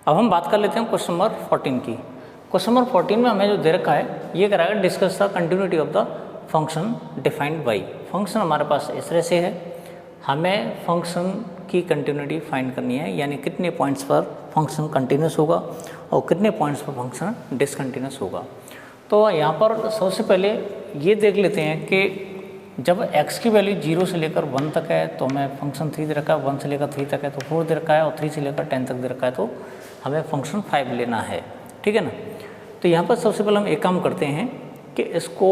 अब हम बात कर लेते हैं क्वेश्चन नंबर 14 की। क्वेश्चन नंबर 14 में हमें जो दे रखा है ये कराएगा discuss the continuity of the function defined by. Function हमारे पास इस तरह से है, हमें फंक्शन की कंटिन्यूटी फाइंड करनी है, यानी कितने पॉइंट्स पर फंक्शन कंटिन्यूस होगा और कितने पॉइंट्स पर फंक्शन डिसकंटिन्यूस होगा। तो यहाँ पर सबसे पहले ये देख लेते हैं कि जब x की वैल्यू 0 से लेकर 1 तक है तो हमें फंक्शन 3 दे रखा है, 1 से लेकर 3 तक है तो 4 दे रखा है, और 3 से लेकर 10 तक दे रखा है तो हमें फंक्शन 5 लेना है, ठीक है ना। तो यहाँ पर सबसे पहले हम एक काम करते हैं कि इसको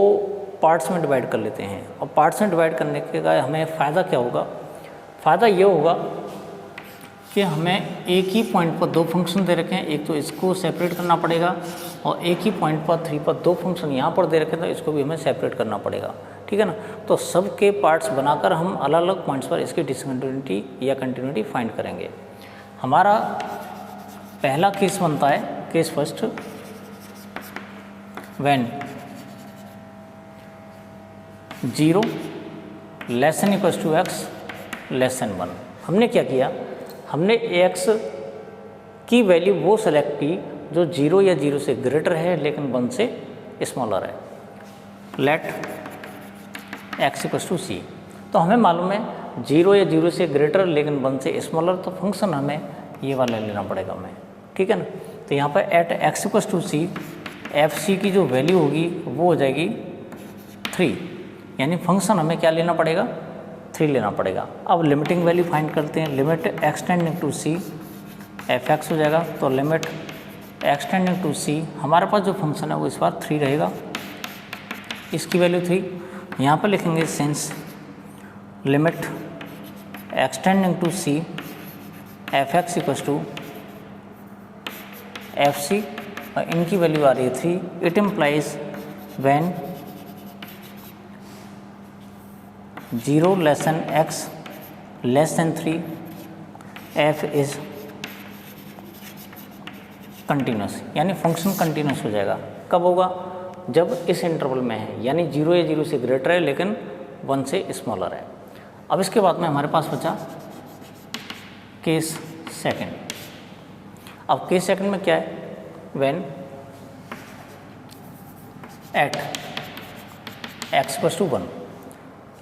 पार्ट्स में डिवाइड कर लेते हैं, और पार्ट्स में डिवाइड करने के बाद हमें फ़ायदा क्या होगा, फ़ायदा ये होगा कि हमें एक ही पॉइंट पर दो फंक्शन दे रखे हैं, एक तो इसको सेपरेट करना पड़ेगा, और एक ही पॉइंट पर 3 पर दो फंक्शन यहाँ पर दे रखे हैं तो इसको भी हमें सेपरेट करना पड़ेगा, ठीक है ना। तो सब के पार्ट्स बनाकर हम अलग अलग पॉइंट्स पर इसकी डिसकंटिन्यूटी या कंटिन्यूटी फाइंड करेंगे। हमारा पहला केस बनता है केस फर्स्ट, व्हेन 0 <= x <1। हमने क्या किया, हमने x की वैल्यू वो सेलेक्ट की जो 0 या 0 से ग्रेटर है लेकिन 1 से स्मॉलर है। Let x = c। तो हमें मालूम है 0 या 0 से ग्रेटर लेकिन 1 से स्मॉलर, तो फंक्शन हमें ये वाला लेना पड़ेगा हमें, ठीक है ना। तो यहाँ पर एट x = c fc की जो वैल्यू होगी वो हो जाएगी 3, यानी फंक्शन हमें क्या लेना पड़ेगा, 3 लेना पड़ेगा। अब लिमिटिंग वैल्यू फाइंड करते हैं, लिमिट एक्सटेंडिंग c fx हो जाएगा। तो लिमिट एक्सटेंडिंग c हमारे पास जो फंक्शन है वो इस बार 3 रहेगा, इसकी वैल्यू 3। यहाँ पर लिखेंगे since limit extending c fx = fc और इनकी वैल्यू आ रही है 3, it implies when 0 x <3 f is continuous, यानी फंक्शन कंटिन्यूस हो जाएगा। कब होगा, जब इस इंटरवल में है, यानी 0 या 0 से ग्रेटर है लेकिन 1 से स्मॉलर है। अब इसके बाद में हमारे पास बचा केस सेकंड। अब केस सेकंड में क्या है, व्हेन एट x = 1,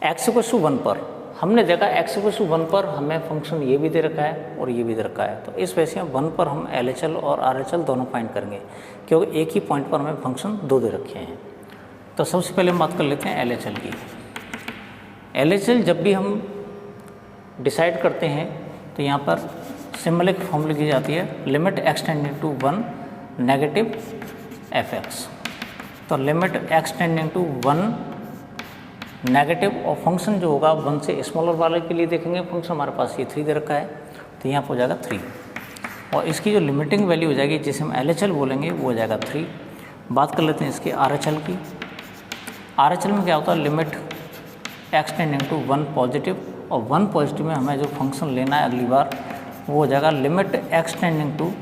x = 1 पर हमने देखा x = 1 पर हमें फंक्शन ये भी दे रखा है और ये भी दे रखा है, तो इस वजह से 1 पर हम LHL और RHL दोनों फाइंड करेंगे, क्योंकि एक ही पॉइंट पर हमें फंक्शन 2 दे रखे हैं। तो सबसे पहले हम बात कर लेते हैं LHL की। LHL जब भी हम डिसाइड करते हैं तो यहाँ पर सिंबलिक फॉर्म लिखी जाती है, limit extending to 1 negative fx। तो लिमिट एक्सटेंडिंग टू 1 नेगेटिव, और फंक्शन जो होगा 1 से स्मॉलर वाले के लिए देखेंगे, फंक्शन हमारे पास ये 3 दे रखा है तो यहाँ पर हो जाएगा 3, और इसकी जो लिमिटिंग वैल्यू हो जाएगी जिसे हम LHL बोलेंगे वो हो जाएगा 3। बात कर लेते हैं इसकी RHL की। RHL में क्या होता है, लिमिट एक्सटेंडिंग टू 1 पॉजिटिव, और 1 पॉजिटिव में हमें जो फंक्शन लेना है अगली बार वो हो जाएगा लिमिट एक्सटेंडिंग टू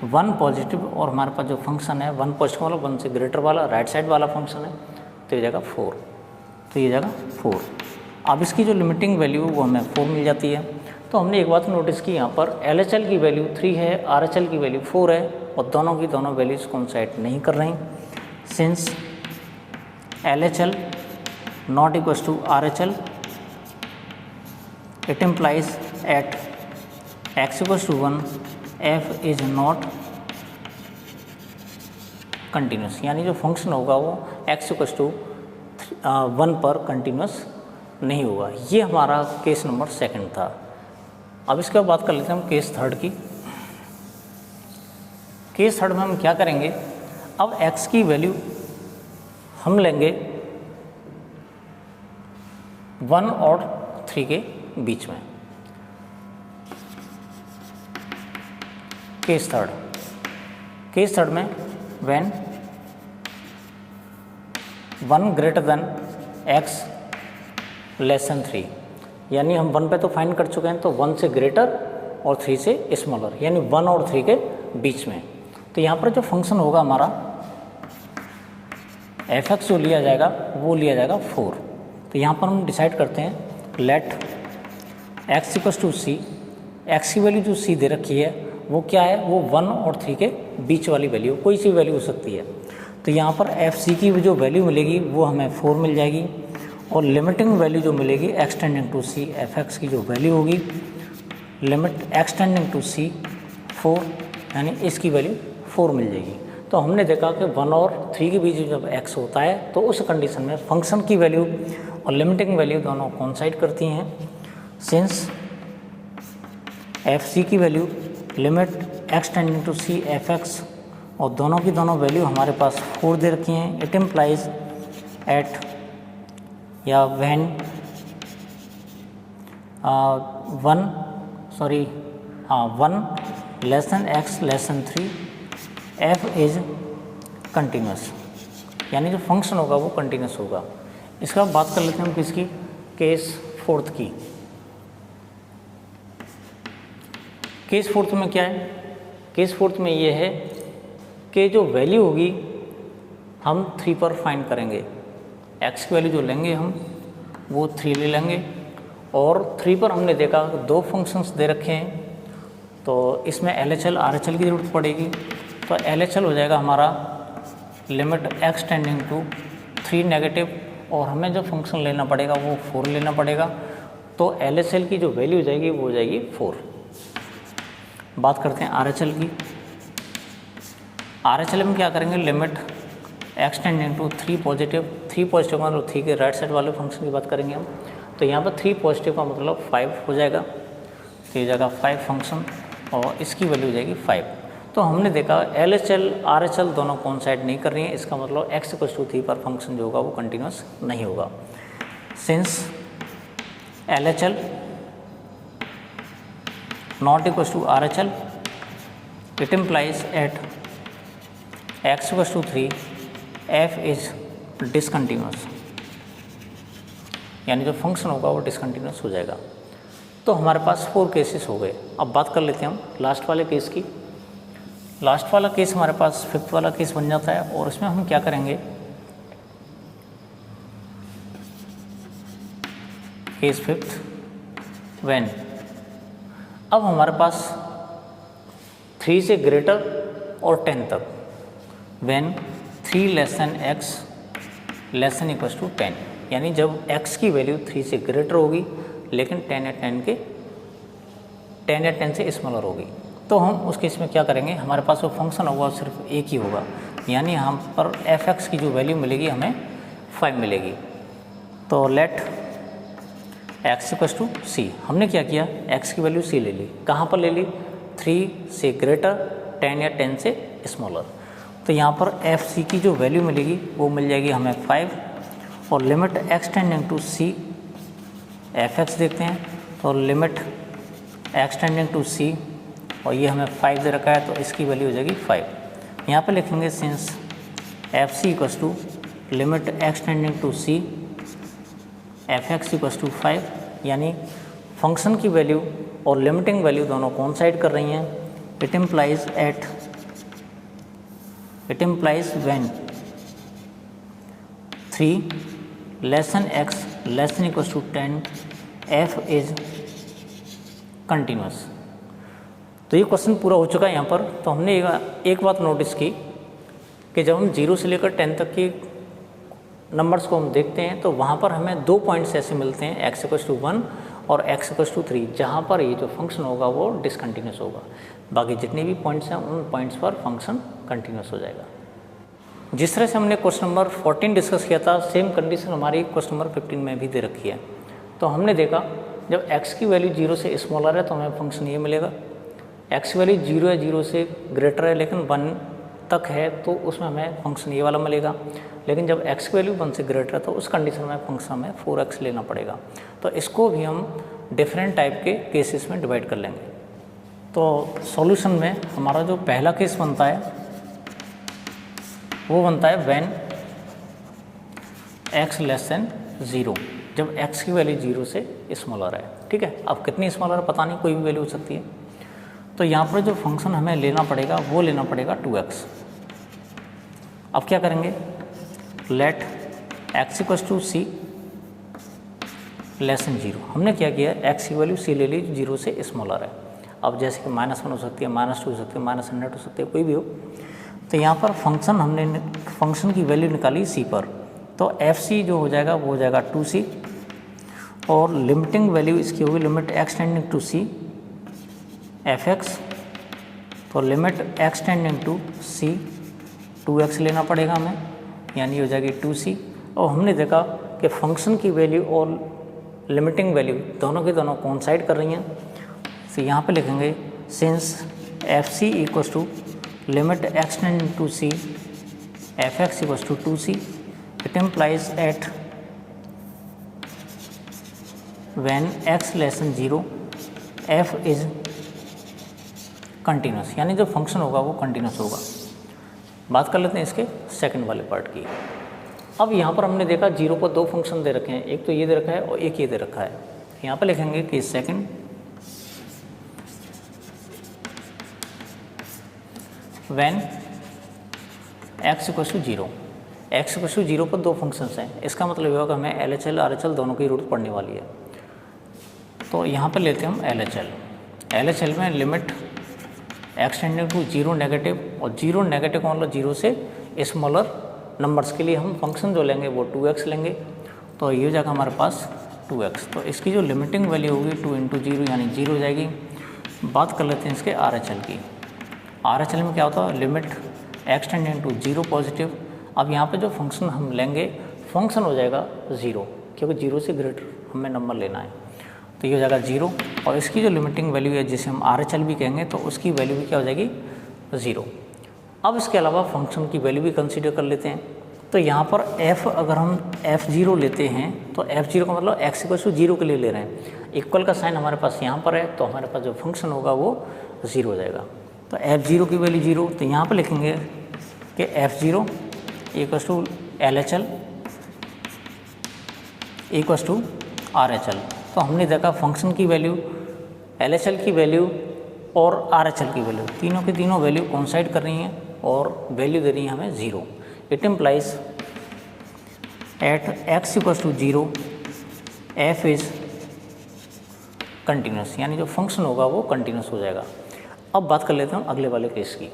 1 पॉजिटिव, और हमारे पास जो फंक्शन है 1 पॉजिटिव वाला 1 से ग्रेटर वाला राइट साइड वाला फंक्शन है तो ये जाएगा 4, तो ये जाएगा 4। अब इसकी जो लिमिटिंग वैल्यू वो हमें 4 मिल जाती है। तो हमने एक बात नोटिस की, यहाँ पर LHL की वैल्यू 3 है, RHL की वैल्यू 4 है, और दोनों की दोनों वैल्यूज़ कोइंसाइड नहीं कर रही। Since LHL ≠ RHL, it implies at x = 1 f is not continuous, यानी जो फंक्शन होगा वो x = 1 पर कंटिन्यूस नहीं होगा। ये हमारा केस नंबर सेकंड था। अब इसके बाद बात कर लेते हैं हम केस थर्ड की। केस थर्ड में हम क्या करेंगे, अब x की वैल्यू हम लेंगे 1 और 3 के बीच में। केस थर्ड में व्हेन 1 < x <3, यानी हम 1 पे तो फाइंड कर चुके हैं, तो 1 से ग्रेटर और 3 से स्मॉलर, यानी 1 और 3 के बीच में। तो यहाँ पर जो फंक्शन होगा हमारा fx जो लिया जाएगा वो लिया जाएगा 4। तो यहाँ पर हम डिसाइड करते हैं लेट x = c, x की वैल्यू जो c दे रखी है वो क्या है, वो 1 और 3 के बीच वाली वैल्यू, कोई सी वैल्यू हो सकती है। तो यहाँ पर एफ सी की जो वैल्यू मिलेगी वो हमें 4 मिल जाएगी, और लिमिटिंग वैल्यू जो मिलेगी extending to C F x की जो वैल्यू होगी, लिमिट एक्सटेंडिंग टू सी 4, यानी इसकी वैल्यू 4 मिल जाएगी। तो हमने देखा कि 1 और 3 के बीच जब x होता है तो उस कंडीशन में फंक्शन की वैल्यू और लिमिटिंग वैल्यू दोनों कोइंसाइड करती हैं। सिंस एफ सी की value limit extending to C F X और दोनों की दोनों वैल्यू हमारे पास 4 दे रखी हैं, इट इम्प्लाइज एट या when 1 less than x less then 3 f is continuous, यानी जो फंक्शन होगा वो कंटिन्यूस होगा। इसका बात कर लेते हैं हम किसकी, केस फोर्थ की। केस फोर्थ में क्या है, केस फोर्थ में ये है कि जो वैल्यू होगी हम 3 पर फाइंड करेंगे, x की वैल्यू जो लेंगे हम वो 3 ले लेंगे, और 3 पर हमने देखा 2 फंक्शंस दे रखे हैं, तो इसमें LHL RHL की ज़रूरत पड़ेगी। तो LHL हो जाएगा हमारा लिमिट एक्सटेंडिंग टू 3 नेगेटिव, और हमें जो फंक्शन लेना पड़ेगा वो 4 लेना पड़ेगा। तो LHL की जो वैल्यू हो जाएगी वो हो जाएगी 4। बात करते हैं RHL की। RHL में क्या करेंगे, limit extending to 3 positive, 3 positive का मतलब 3 के राइट साइड वाले फंक्शन की बात करेंगे हम। तो यहाँ पर 3 पॉजिटिव का मतलब 5 हो जाएगा, तो ये जाएगा 5 फंक्शन, और इसकी वैल्यू हो जाएगी 5। तो हमने देखा LHL RHL दोनों कोइंसाइड नहीं कर रही हैं, इसका मतलब x = 3 पर फंक्शन जो होगा वो कंटिन्यूस नहीं होगा। Since LHL not equal to RHL, it implies at x = 3 f is discontinuous, यानी जो फंक्शन होगा वो डिसकंटिन्यूस हो जाएगा। तो हमारे पास 4 केसेस हो गए। अब बात कर लेते हैं हम लास्ट वाले केस की। लास्ट वाला केस हमारे पास 5th वाला केस बन जाता है, और इसमें हम क्या करेंगे, केस 5th व्हेन, अब हमारे पास 3 से ग्रेटर और 10 तक, when 3 less than x less than equal to 10, यानी जब x की वैल्यू 3 से ग्रेटर होगी लेकिन 10 या 10 से स्मॉलर होगी, तो हम उस केस में क्या करेंगे, हमारे पास वो फंक्शन होगा सिर्फ एक ही होगा, यानी हम पर f(x) की जो वैल्यू मिलेगी हमें 5 मिलेगी। तो लेट x = c, हमने क्या किया, x की वैल्यू c ले ली, कहाँ पर ले ली, 3 से ग्रेटर, 10 या 10 से स्मॉलर। तो यहाँ पर fc की जो वैल्यू मिलेगी वो मिल जाएगी हमें 5, और limit x tending to c f(x) देखते हैं, तो लिमिट एक्सटेंडिंग टू c, और ये हमें 5 दे रखा है, तो इसकी वैल्यू हो जाएगी 5। यहाँ पर लिखेंगे since fc = limit extending to c f(x) = 5, यानी फंक्शन की वैल्यू और लिमिटिंग वैल्यू दोनों कोइंसाइड कर रही हैं। It implies when 3 less than x less than equal to 10 f is continuous. तो ये क्वेश्चन पूरा हो चुका है यहाँ पर। तो हमने एक बात नोटिस की कि जब हम 0 से लेकर 10 तक की नंबर्स को हम देखते हैं तो वहाँ पर हमें 2 पॉइंट्स ऐसे मिलते हैं, x = 1 और x = 3, जहाँ पर ये जो फंक्शन होगा वो डिसकंटिन्यूस होगा। बाकी जितने भी पॉइंट्स हैं उन पॉइंट्स पर फंक्शन कंटिन्यूस हो जाएगा। जिस तरह से हमने क्वेश्चन नंबर 14 डिस्कस किया था, सेम कंडीशन हमारी क्वेश्चन नंबर 15 में भी दे रखी है। तो हमने देखा जब x की वैल्यू 0 से स्मॉलर है तो हमें फंक्शन ये मिलेगा, x की वैल्यू 0 है, 0 से ग्रेटर है लेकिन 1 तक है तो उसमें हमें फंक्शन ये वाला मिलेगा। लेकिन जब x की वैल्यू 1 से ग्रेटर है तो उस कंडीशन में फंक्शन हमें 4x लेना पड़ेगा। तो इसको भी हम डिफरेंट टाइप के केसेस में डिवाइड कर लेंगे। तो सॉल्यूशन में हमारा जो पहला केस बनता है वो बनता है व्हेन x लेस देन 0, जब x की वैल्यू 0 से स्मॉलर है। ठीक है, अब कितनी स्मॉलर है पता नहीं, कोई भी वैल्यू हो सकती है। तो यहाँ पर जो फंक्शन हमें लेना पड़ेगा वो लेना पड़ेगा 2x। अब क्या करेंगे, let x = c less than 0। हमने क्या किया, x की वैल्यू c ले ली, 0 से स्मॉलर है। अब जैसे कि -1 हो सकती है, -2 हो सकती है, -100 हो सकती है, कोई भी हो। तो यहाँ पर फंक्शन की वैल्यू निकाली सी पर, तो एफ सी जो हो जाएगा वो हो जाएगा 2c, और लिमिटिंग वैल्यू इसकी होगी limit x tending to c F X, तो limit x tending to c 2x लेना पड़ेगा हमें, यानी हो जाएगी 2c। और हमने देखा कि फंक्शन की वैल्यू और लिमिटिंग वैल्यू दोनों की दोनों कोइंसाइड कर रही हैं, तो यहाँ पे लिखेंगे since F c equals to limit x tending to c F x equals to 2c, it implies at when x less than 0 f is continuous, यानी जो फंक्शन होगा वो कंटिन्यूस होगा। बात कर लेते हैं इसके सेकंड वाले पार्ट की। अब यहाँ पर हमने देखा 0 पर दो फंक्शन दे रखे हैं, एक तो ये दे रखा है और एक ये दे रखा है। यहाँ पर लिखेंगे कि second when x equals to 0, x equals to 0 पर दो फंक्शंस हैं, इसका मतलब ये होगा हमें LHL RHL दोनों की रूट पढ़ने वाली है। तो यहाँ पर लेते हैं हम LHL में limit x tending to 0 negative, और 0 नेगेटिव का मतलब 0 से स्मॉलर नंबर्स के लिए हम फंक्शन जो लेंगे वो 2x लेंगे, तो ये हो जाएगा हमारे पास 2x। तो इसकी जो लिमिटिंग वैल्यू होगी 2 इंटू 0 यानी 0 हो जाएगी। बात कर लेते हैं इसके RHL की। RHL में क्या होता है, limit x tending to 0 positive. अब यहाँ पे जो फंक्शन हम लेंगे फंक्शन हो जाएगा 0, क्योंकि 0 से ग्रेटर हमें नंबर लेना है, तो ये हो जाएगा 0। और इसकी जो लिमिटिंग वैल्यू है जिसे हम RHL भी कहेंगे, तो उसकी वैल्यू भी क्या हो जाएगी 0। अब इसके अलावा फंक्शन की वैल्यू भी कंसीडर कर लेते हैं। तो यहाँ पर f अगर हम f0 लेते हैं तो f0 का मतलब x इक्वल टू 0 के लिए ले रहे हैं, इक्वल का साइन हमारे पास यहाँ पर है, तो हमारे पास जो फंक्शन होगा वो 0 हो जाएगा। तो f0 की वैल्यू 0, तो यहाँ पर लिखेंगे कि f0 equals to LHL equals to RHL। तो हमने देखा फंक्शन की वैल्यू, LHL की वैल्यू और RHL की वैल्यू, तीनों की तीनों वैल्यू कोइंसाइड कर रही हैं और वैल्यू दे रही है हमें 0। It implies at x equals to 0 f is continuous, यानी जो फंक्शन होगा वो कंटिन्यूस हो जाएगा। अब बात कर लेते हैं अगले वाले केस की,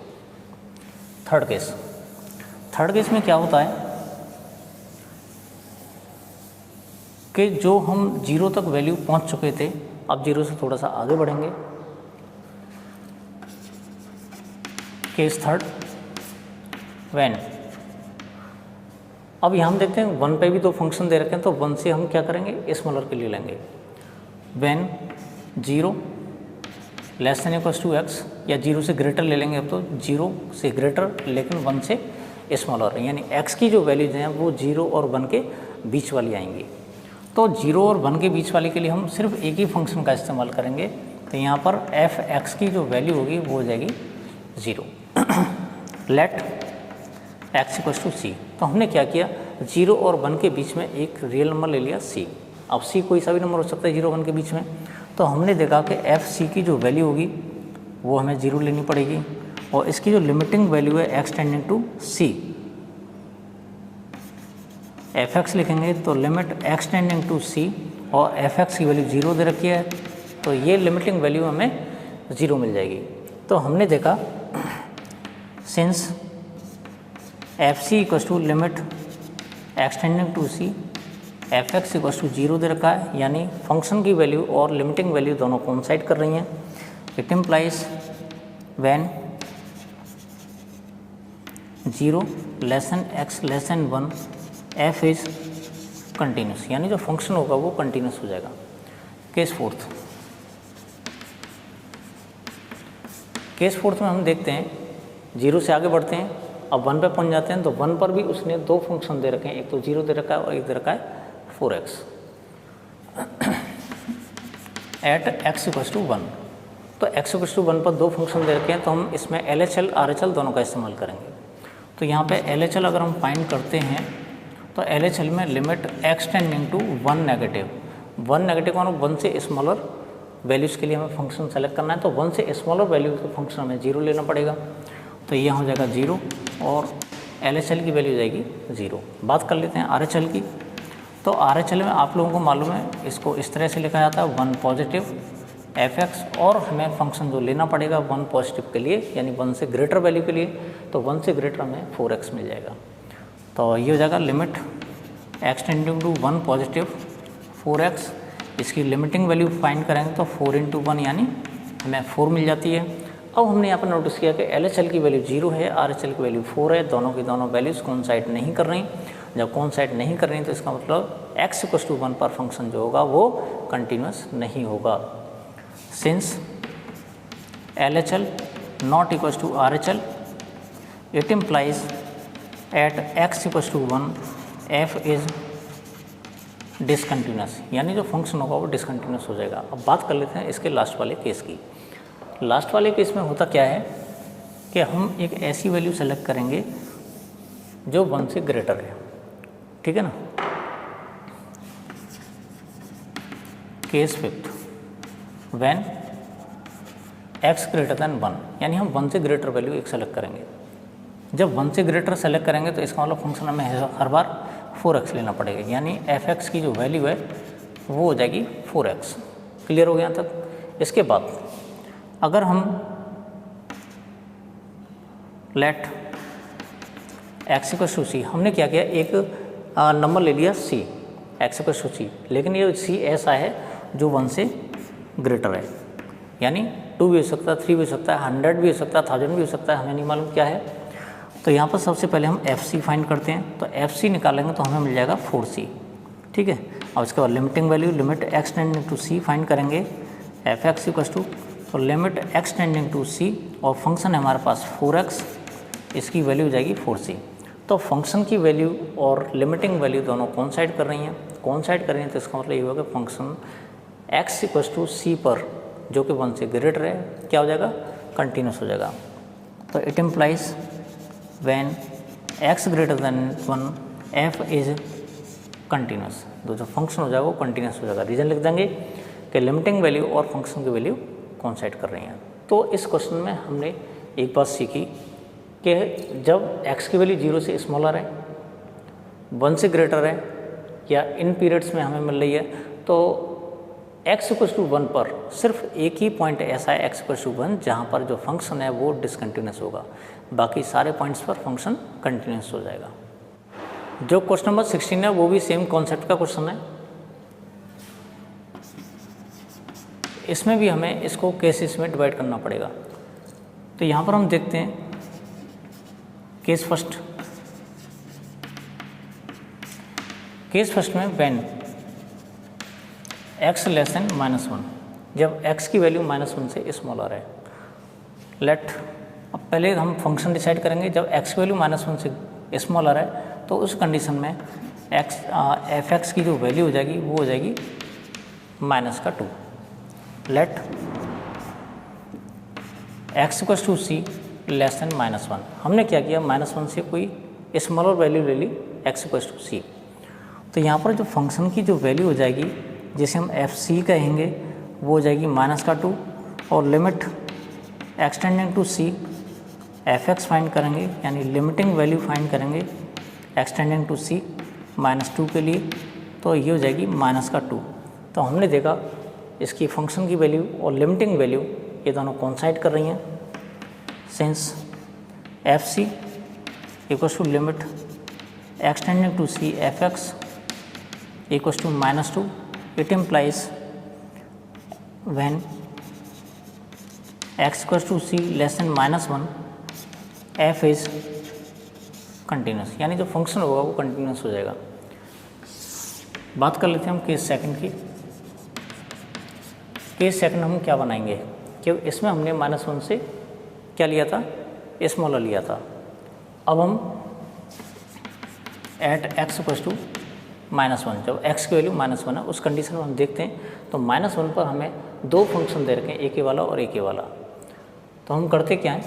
थर्ड केस में क्या होता है कि जो हम 0 तक वैल्यू पहुंच चुके थे, अब 0 से थोड़ा सा आगे बढ़ेंगे। केस थर्ड व्हेन, अब यहाँ हम देखते हैं 1 पे भी दो फंक्शन दे रखे हैं, तो 1 से हम क्या करेंगे स्मॉलर के लिए लेंगे। When 0 less than equals to x, या 0 से ग्रेटर ले लेंगे, अब तो 0 से ग्रेटर लेकिन 1 से स्मॉलर, यानी x की जो वैल्यूज हैं वो 0 और 1 के बीच वाली आएंगी। तो 0 और 1 के बीच वाले के लिए हम सिर्फ एक ही फंक्शन का इस्तेमाल करेंगे, तो यहाँ पर एफ एक्स की जो वैल्यू होगी वो हो जाएगी 0। Let x equals to c, तो हमने क्या किया 0 और 1 के बीच में एक रियल नंबर ले लिया c। अब c कोई सा भी नंबर हो सकता है 0 1 के बीच में, तो हमने देखा कि एफ सी की जो वैल्यू होगी वो हमें 0 लेनी पड़ेगी, और इसकी जो लिमिटिंग वैल्यू है x tending to c F x लिखेंगे, तो limit x tending to c और एफ एक्स की वैल्यू 0 दे रखी है, तो ये लिमिटिंग वैल्यू हमें 0 मिल जाएगी। तो हमने देखा since F c equals to limit x tending to c F x equals to 0 दे रखा है, यानी फंक्शन की वैल्यू और लिमिटिंग वैल्यू दोनों कोइंसाइड कर रही हैं। It implies when 0 less than x less then 1 f is continuous, यानी जो फंक्शन होगा वो कंटिन्यूस हो जाएगा। केस फोर्थ में हम देखते हैं 0 से आगे बढ़ते हैं, अब 1 पे पहुंच जाते हैं, तो 1 पर भी उसने दो फंक्शन दे रखे हैं, एक तो 0 दे रखा है और एक दे रखा है 4x eight x equals to 1। तो x इक्वल्स टू 1 पर दो फंक्शन दे रखे हैं, तो हम इसमें LHL RHL दोनों का इस्तेमाल करेंगे। तो यहाँ पे LHL अगर हम फाइंड करते हैं, तो LHL में limit x tending to 1 negative मतलब 1 से स्मॉलर वैल्यूज़ के लिए हमें फंक्शन सेलेक्ट करना है, तो 1 से स्मॉलर वैल्यू के फंक्शन हमें 0 लेना पड़ेगा, तो ये हो जाएगा 0 और LHL की वैल्यू जाएगी 0। बात कर लेते हैं RHL की। तो RHL में आप लोगों को मालूम है इसको इस तरह से लिखा जाता है 1 पॉजिटिव एफ एक्स, और हमें फंक्शन जो लेना पड़ेगा 1 पॉजिटिव के लिए यानी 1 से ग्रेटर वैल्यू के लिए, तो 1 से ग्रेटर हमें 4x मिल जाएगा। तो ये हो जाएगा limit x tending to 1 positive 4x, इसकी लिमिटिंग वैल्यू फाइंड करेंगे तो 4 × 1 यानी हमें 4 मिल जाती है। अब हमने यहाँ पर नोटिस किया कि LHL की वैल्यू 0 है, RHL की वैल्यू 4 है, दोनों की दोनों वैल्यूज़ कोइंसाइड नहीं कर रही। जब कोइंसाइड नहीं कर रही तो इसका मतलब x = 1 पर फंक्शन जो होगा वो कंटिन्यूस नहीं होगा। Since LHL not equal to RHL, it implies at x = 1 f is discontinuous, यानी जो फंक्शन होगा वो डिसकंटिन्यूस हो जाएगा। अब बात कर लेते हैं इसके लास्ट वाले केस की। लास्ट वाले केस में होता क्या है कि हम एक ऐसी वैल्यू सेलेक्ट करेंगे जो 1 से ग्रेटर है, ठीक है ना। केस फिफ्थ, व्हेन x > 1, यानी हम 1 से ग्रेटर वैल्यू एक सेलेक्ट करेंगे। जब 1 से ग्रेटर सेलेक्ट करेंगे तो इसका मतलब फंक्शन हमें हर बार 4x लेना पड़ेगा, यानी f(x) की जो वैल्यू है वो हो जाएगी 4x। क्लियर हो गया तक। इसके बाद अगर हम लेट x = c, हमने क्या किया, एक नंबर ले लिया c, x = c, लेकिन ये c ऐसा है जो 1 से ग्रेटर है, यानी 2 भी हो सकता है, 3 भी हो सकता है, 100 भी हो सकता है, 1000 भी हो सकता है, हमें नहीं मालूम क्या है। तो यहाँ पर सबसे पहले हम fc फाइंड करते हैं, तो fc निकालेंगे तो हमें मिल जाएगा 4c, ठीक है। अब इसके बाद limiting value limit x tending to c find करेंगे, f(x) = तो limit x tending to c और फंक्शन है हमारे पास 4x, इसकी वैल्यू हो जाएगी 4c। तो फंक्शन की वैल्यू और लिमिटिंग वैल्यू दोनों कोइंसाइड कर रही हैं, तो इसका मतलब ये होगा कि फंक्शन x = c पर जो कि 1 से ग्रेटर है क्या हो जाएगा, कंटिन्यूस हो जाएगा। तो it implies when x > 1 f is continuous, तो जो फंक्शन हो जाएगा वो कंटिन्यूस हो जाएगा। रीज़न लिख देंगे कि लिमिटिंग वैल्यू और फंक्शन की वैल्यू कोइंसाइड कर रही हैं। तो इस क्वेश्चन में हमने एक बात सीखी कि जब x की वैल्यू 0 से स्मॉलर है, 1 से ग्रेटर है, या इन पीरियड्स में हमें मिल रही है, तो x = 1 पर सिर्फ एक ही पॉइंट ऐसा है x = 1 जहाँ पर जो फंक्शन है वो डिसकंटिन्यूस होगा, बाकी सारे पॉइंट्स पर फंक्शन कंटिन्यूस हो जाएगा। जो क्वेश्चन नंबर 16 है वो भी सेम कॉन्सेप्ट का क्वेश्चन है। इसमें भी हमें इसको केसेस में डिवाइड करना पड़ेगा। तो यहाँ पर हम देखते हैं केस फर्स्ट में व्हेन x < -1, जब x की वैल्यू -1 से स्मॉलर है। लेट, अब पहले हम फंक्शन डिसाइड करेंगे। जब x की वैल्यू -1 से स्मॉलर है तो उस कंडीशन में f(x) की जो वैल्यू हो जाएगी वो हो जाएगी -2। लेट x = c < -1, हमने क्या किया, -1 से कोई स्मॉलर वैल्यू ले ली x = c। तो यहाँ पर जो फंक्शन की जो वैल्यू हो जाएगी जिसे हम fc कहेंगे वो हो जाएगी -2, और limit x tending to c f(x) find करेंगे, यानी लिमिटिंग वैल्यू फाइंड करेंगे x टेंडिंग टू c -2 के लिए, तो ये हो जाएगी -2। तो हमने देखा इसकी फंक्शन की वैल्यू और लिमिटिंग वैल्यू ये दोनों कोइंसाइड कर रही हैं। Since fc = limit x tending to c f(x) = -2, it implies when x = c < -1 f is continuous, यानी जो फंक्शन होगा वो कंटिन्यूस हो जाएगा। बात कर लेते हैं हम केस सेकंड की। केस सेकंड हम क्या बनाएंगे कि इसमें हमने -1 से क्या लिया था, स्मॉलर लिया था। अब हम एट x = -1, जब x की वैल्यू -1 है उस कंडीशन में हम देखते हैं तो -1 पर हमें दो फंक्शन दे रखे हैं, एक वाला और एक वाला। तो हम करते क्या हैं,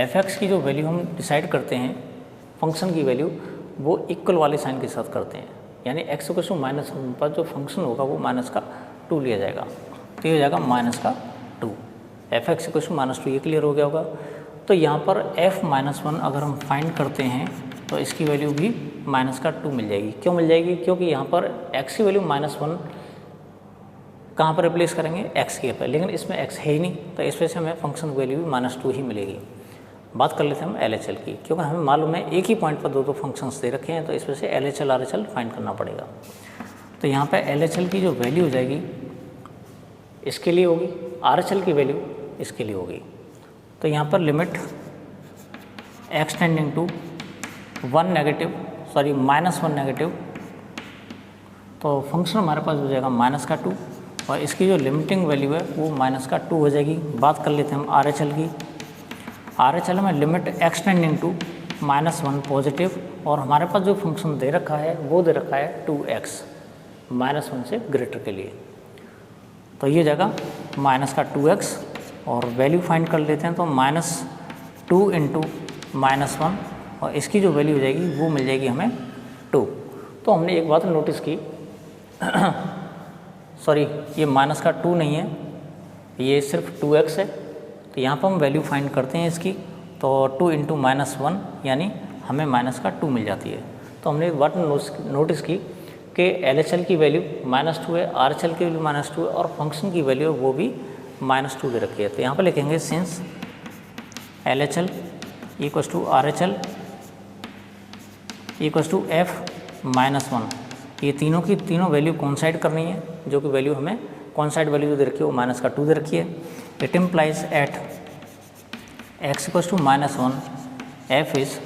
f(x) की जो वैल्यू हम डिसाइड करते हैं फंक्शन की वैल्यू वो इक्वल वाले साइन के साथ करते हैं, यानी x = -1 पर जो फंक्शन होगा वो -2 लिया जाएगा, तो ये हो जाएगा -2। f(x) = -2, ये क्लियर हो गया होगा। तो यहाँ पर f-1 अगर हम फाइंड करते हैं तो इसकी वैल्यू भी -2 मिल जाएगी। क्यों मिल जाएगी, क्योंकि यहाँ पर x की वैल्यू -1 कहाँ पर रिप्लेस करेंगे, एक्स के पर, लेकिन इसमें एक्स है ही नहीं, तो इस वजह से हमें फंक्शन वैल्यू भी -2 ही मिलेगी। बात कर लेते हैं हम LHL की, क्योंकि हमें मालूम है एक ही पॉइंट पर दो फंक्शंस दे रखे हैं, तो इस वजह से LHL RHL फाइंड करना पड़ेगा। तो यहाँ पे LHL की जो वैल्यू हो जाएगी इसके लिए होगी, RHL की वैल्यू इसके लिए होगी। तो यहाँ पर limit x tending to -1 negative, तो फंक्शन हमारे पास हो जाएगा -2, और इसकी जो लिमिटिंग वैल्यू है वो -2 हो जाएगी। बात कर लेते हैं हम RHL की। RHL में limit x tending to -1 positive, और हमारे पास जो फंक्शन दे रखा है वो दे रखा है 2x -1 से ग्रेटर के लिए, तो ये जगह -2x, और वैल्यू फाइंड कर लेते हैं। तो -2 × -1, और इसकी जो वैल्यू हो जाएगी वो मिल जाएगी हमें 2। तो हमने एक बात नोटिस की सॉरी, ये -2 नहीं है, ये सिर्फ 2x है। तो यहाँ पर हम वैल्यू फाइंड करते हैं इसकी, तो 2 × -1 यानी हमें -2 मिल जाती है। तो हमने एक बात नोटिस की कि LHL की वैल्यू -2 है, RHL की वैल्यू -2 है, और फंक्शन की वैल्यू वो भी -2 दे रखी है। तो यहाँ पर लिखेंगे सिंस LHL = RHL = f-1, ये तीनों की तीनों वैल्यू कोइंसाइड करनी है, जो कि वैल्यू हमें कोइंसाइड वैल्यू जो दे रखी है वो -2 दे रखी है। It implies at x = -1 f is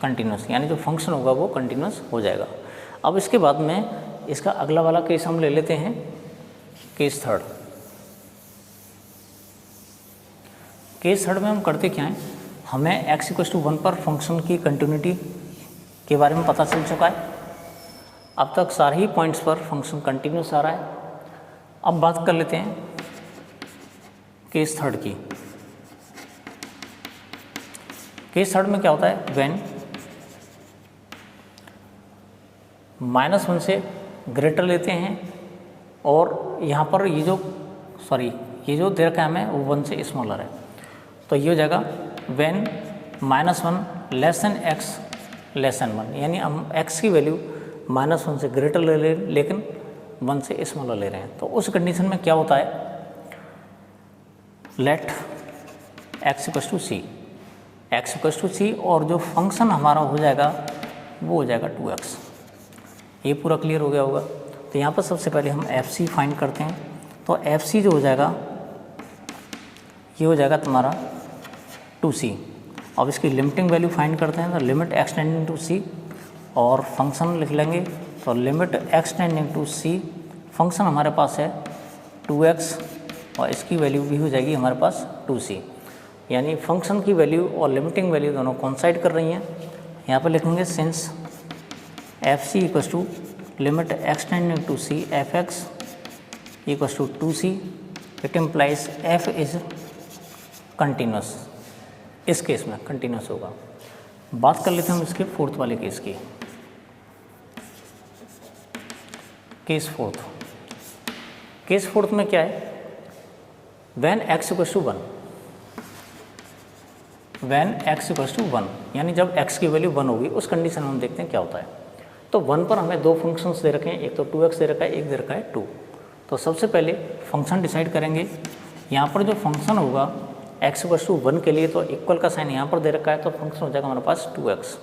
continuous, यानी जो फंक्शन होगा वो कंटिन्यूस हो जाएगा। अब इसके बाद में इसका अगला वाला केस हम ले लेते हैं, केस थर्ड। केस थर्ड में हम करते क्या हैं, हमें x = 1 पर फंक्शन की कंटिन्यूटी के बारे में पता चल चुका है। अब तक सारे ही पॉइंट्स पर फंक्शन कंटिन्यूस आ रहा है। अब बात कर लेते हैं केस थर्ड की। केस थर्ड में क्या होता है, व्हेन -1 से ग्रेटर लेते हैं, और यहाँ पर ये जो दे रखा है हमें वो 1 से स्मॉलर है, तो ये हो जाएगा व्हेन -1 x <1, यानी हम x की वैल्यू -1 से ग्रेटर ले लें लेकिन 1 से स्मॉलर ले रहे हैं। तो उस कंडीशन में क्या होता है, लेट x = c, और जो फंक्शन हमारा हो जाएगा वो हो जाएगा 2x। ये पूरा क्लियर हो गया होगा। तो यहाँ पर सबसे पहले हम FC फाइंड करते हैं। तो FC जो हो जाएगा ये हो जाएगा तुम्हारा 2c। अब इसकी लिमिटिंग वैल्यू फाइंड करते हैं, तो limit x tending to c, और फंक्शन लिख लेंगे। तो limit x tending to c, function हमारे पास है 2x, और इसकी वैल्यू भी हो जाएगी हमारे पास 2c, यानी फंक्शन की वैल्यू और लिमिटिंग वैल्यू दोनों कोइंसाइड कर रही हैं। यहाँ पर लिखेंगे since FC = limit x tending to c f(x) = 2c, it implies f is continuous. इस केस में कंटिन्यूस होगा। बात कर लेते हैं हम इसके फोर्थ वाले केस की। केस फोर्थ में क्या है, व्हेन x = 1, यानी जब x की वैल्यू 1 होगी, उस कंडीशन में हम देखते हैं क्या होता है। तो 1 पर हमें दो फंक्शंस दे रखे हैं, एक तो 2x दे रखा है, एक दे रखा है 2। तो सबसे पहले फंक्शन डिसाइड करेंगे। यहाँ पर जो फंक्शन होगा x = 1 के लिए, तो इक्वल का साइन यहाँ पर दे रखा है, तो फंक्शन हो जाएगा हमारे पास 2x।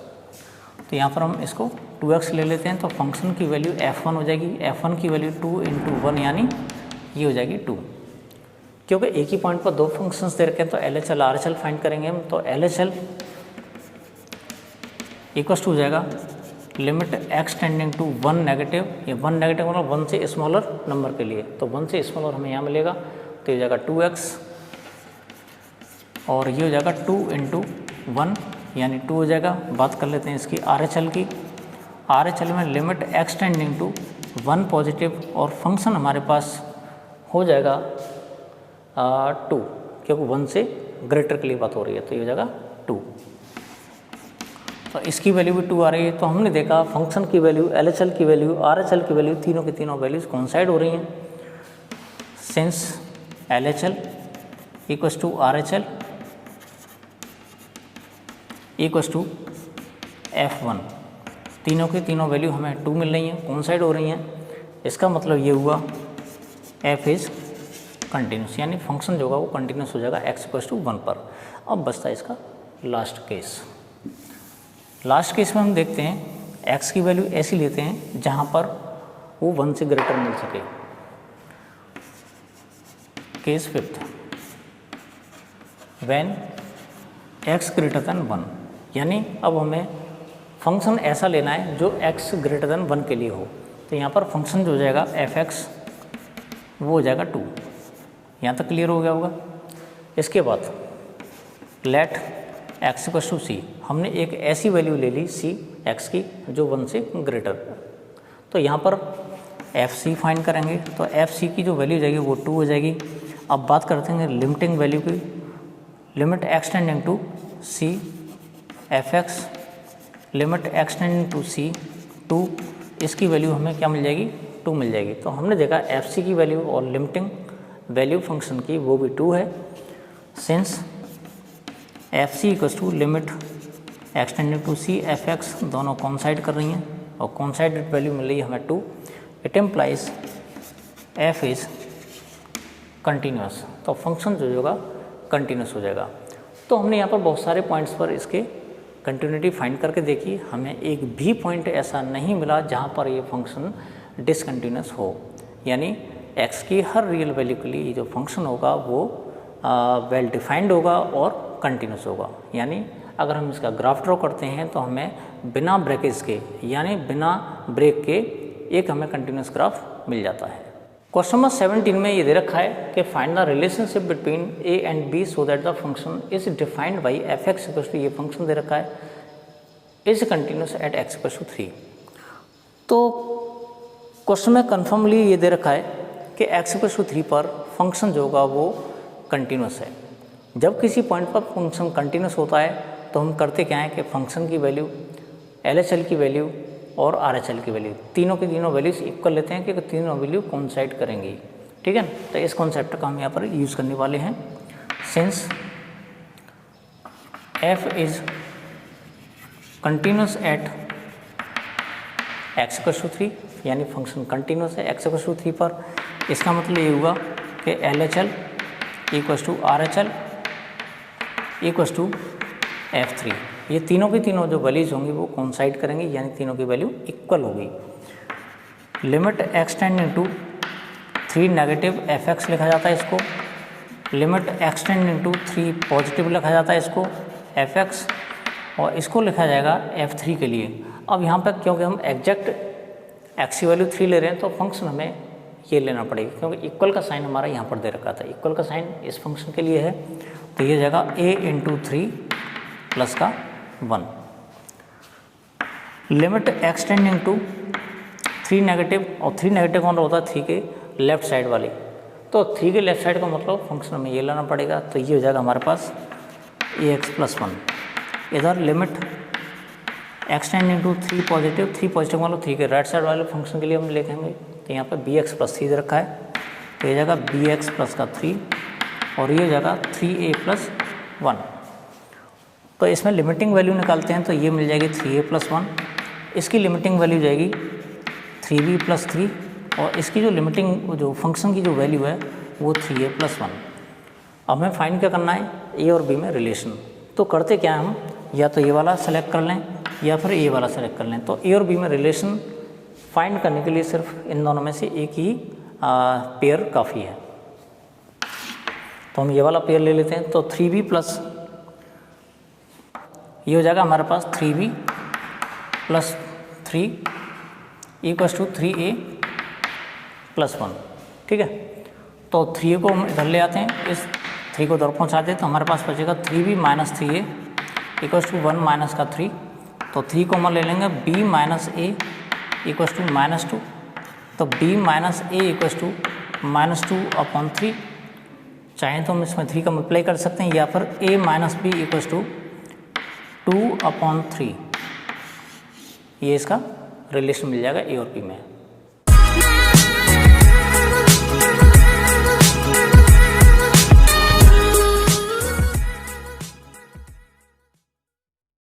तो यहाँ पर हम इसको 2x ले लेते हैं, तो फंक्शन की वैल्यू f1 हो जाएगी। f1 की वैल्यू 2 × 1 यानी ये हो जाएगी 2। क्योंकि एक ही पॉइंट पर दो फंक्शंस दे रखे हैं, तो LHL RHL फाइंड करेंगे हम। तो LHL = हो जाएगा limit x tending to 1 negative, ये 1 नेगेटिव मतलब 1 से स्मॉलर नंबर के लिए, तो 1 से स्मॉलर हमें यहाँ मिलेगा, तो ये हो जाएगा 2x, और ये हो जाएगा 2 × 1 यानी 2 हो जाएगा। बात कर लेते हैं इसकी RHL की। RHL में limit x tending to 1 positive, और फंक्शन हमारे पास हो जाएगा 2, क्योंकि 1 से ग्रेटर के लिए बात हो रही है, तो ये हो जाएगा 2। तो इसकी वैल्यू भी 2 आ रही है। तो हमने देखा फंक्शन की वैल्यू, LHL की वैल्यू, RHL की वैल्यू, तीनों की तीनों वैल्यूज कोइंसाइड हो रही हैं। सिंस LHL = RHL = f1, तीनों की तीनों वैल्यू हमें 2 मिल रही हैं, कोइंसाइड हो रही हैं। इसका मतलब ये हुआ एफ इज़ कंटिन्यूस, यानी फंक्शन जो होगा वो कंटिन्यूस हो जाएगा x इक्वल्स टू 1 पर। अब बचता है इसका लास्ट केस। लास्ट केस में हम देखते हैं x की वैल्यू ऐसी लेते हैं जहाँ पर वो 1 से ग्रेटर मिल सके। Case fifth, when x greater than 1, यानी अब हमें फंक्शन ऐसा लेना है जो x ग्रेटर देन 1 के लिए हो। तो यहाँ पर फंक्शन जो हो जाएगा f(x) वो हो जाएगा 2। यहाँ तक क्लियर हो गया होगा। इसके बाद let x equals to c, हमने एक ऐसी वैल्यू ले ली c x की जो 1 से ग्रेटर। तो यहाँ पर fc फाइंड करेंगे, तो fc की जो वैल्यू जाएगी वो 2 हो जाएगी। अब बात करते हैं लिमिटिंग वैल्यू की, limit extending to c f(x), limit extending to c 2, इसकी वैल्यू हमें क्या मिल जाएगी? 2 मिल जाएगी। तो हमने देखा fc की वैल्यू और लिमिटिंग वैल्यू फंक्शन की वो भी 2 है। Since fc equals to limit extending to c f(x), दोनों कॉन्साइड कर रही हैं और कॉन्साइडेड वैल्यू मिल रही है हमें 2, it implies f is continuous. तो फंक्शन जो होगा कंटिन्यूस हो जाएगा। तो हमने यहाँ पर बहुत सारे पॉइंट्स पर इसके कंटिन्यूटी फाइंड करके देखी, हमें एक भी पॉइंट ऐसा नहीं मिला जहाँ पर ये फंक्शन डिसकंटिन्यूस हो, यानी x की हर रियल वैल्यू के लिए जो फंक्शन होगा वो वेल डिफाइंड होगा और कंटिन्यूस होगा। यानी अगर हम इसका ग्राफ ड्रॉ करते हैं तो हमें बिना ब्रेकेज के, यानी बिना ब्रेक के एक हमें कंटिन्यूस ग्राफ मिल जाता है। क्वेश्चन नंबर 17 में ये दे रखा है कि find the relationship between a and b so that the function is defined by f(x) equals to, ये फंक्शन दे रखा है, is continuous at x equals to 3। तो क्वेश्चन में कन्फर्मली ये दे रखा है कि x इक्वल्स टू 3 पर फंक्शन जो होगा वो कंटिन्यूस है। जब किसी पॉइंट पर फंक्शन कंटिन्यूस होता है तो हम करते क्या है कि फंक्शन की वैल्यू, LHL की वैल्यू और RHL की वैल्यू, तीनों की तीनों वैल्यूज इक्वल लेते हैं कि तीनों वैल्यू कोइंसाइड करेंगी। ठीक है, तो इस कॉन्सेप्ट का हम यहाँ पर यूज़ करने वाले हैं। Since f is continuous at x equals to 3, यानी फंक्शन कंटिन्यूस है x इक्वल्स टू 3 पर, इसका मतलब ये हुआ कि LHL equals to RHL equals to f3, ये तीनों की तीनों जो वैल्यूज होंगी वो कोइंसाइड करेंगी, यानी तीनों की वैल्यू इक्वल होगी। Limit extending to 3 negative f(x) लिखा जाता है इसको, लिमिट एक्सटेंडिंग टू 3 पॉजिटिव लिखा जाता है इसको f(x), और इसको लिखा जाएगा f3 के लिए। अब यहाँ पर क्योंकि हम एग्जैक्ट x की वैल्यू 3 ले रहे हैं तो फंक्शन हमें ये लेना पड़ेगा, क्योंकि इक्वल का साइन हमारा यहाँ पर दे रखा था, इक्वल का साइन इस फंक्शन के लिए है, तो ये जाएगा a इंटू 3 प्लस का 1। लिमिट एक्सटेंडिंग टू 3 नेगेटिव, और 3 नेगेटिव कौन होता है? 3 के लेफ्ट साइड वाली, तो 3 के लेफ्ट साइड का मतलब फंक्शन में ये लाना पड़ेगा, तो ये हो जाएगा हमारे पास ax प्लस 1। इधर limit extending to 3 positive, 3 positive मतलब 3 के राइट साइड वाले फंक्शन के लिए हम लिखेंगे, तो यहाँ पर bx प्लस 3 दे रखा है, तो ये जाएगा bx प्लस का 3 और ये हो जाएगा 3a प्लस 1। तो इसमें लिमिटिंग वैल्यू निकालते हैं तो ये मिल जाएगी 3a प्लस 1, इसकी लिमिटिंग वैल्यू जाएगी 3b प्लस 3, और इसकी जो लिमिटिंग जो फंक्शन की जो वैल्यू है वो 3a प्लस 1। अब हमें फाइंड क्या करना है? a और b में रिलेशन। तो करते क्या हम, या तो ये वाला सेलेक्ट कर लें या फिर a वाला सेलेक्ट कर लें। तो a और b में रिलेशन फाइंड करने के लिए सिर्फ इन दोनों में से एक ही पेयर काफ़ी है, तो हम ये वाला पेयर ले लेते हैं। तो 3b प्लस, ये हो जाएगा हमारे पास 3b plus 3 equals to 3a plus 1। ठीक है, तो 3a को हम इधर ले आते हैं, इस 3 को उधर पहुँचा दें, तो हमारे पास बचेगा 3b minus 3a equals to 1 minus का 3। तो 3 को हम ले लेंगे b minus a equals to minus 2, तो b minus a equals to minus 2 upon 3। चाहें तो हम इसमें 3 का मल्टीप्लाई कर सकते हैं, या फिर a minus b equals to 2 upon 3, ये इसका रिलेशन मिल जाएगा a और b में।